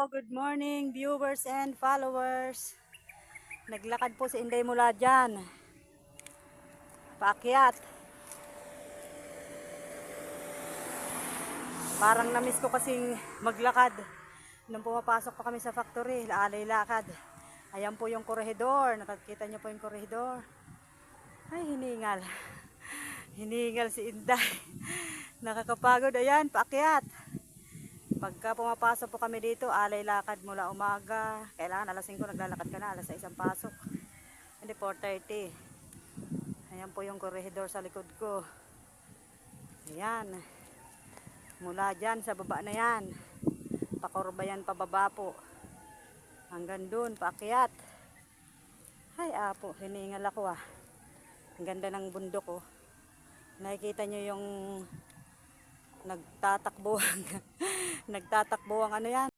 good morning viewers and followers. Naglakad po si Inday mula dyan. Paakyat. Parang namiss ko kasing maglakad. Nung pumapasok pa kami sa factory, laalay lakad. Ayan po yung korehidor. Nakikita niyo po yung korehidor. Ay, hiningal. Hiningal si Inday. Nakakapagod. Ayan, paakyat. Pagka pumapasok po kami dito, alay lakad mula umaga. Kailangan alas 5 naglalakad ka na, alas 6 ang pasok. Hindi, 4:30. Ayan po yung korehidor sa likod ko. Ayan. Mula dyan, sa baba na yan. Pakurba yan, pababa po. Hanggang dun, paakyat. Ay, apo, hiningal ako ah. Ang ganda ng bundok oh. Nakikita nyo yung nagtatakbo ang ano yan.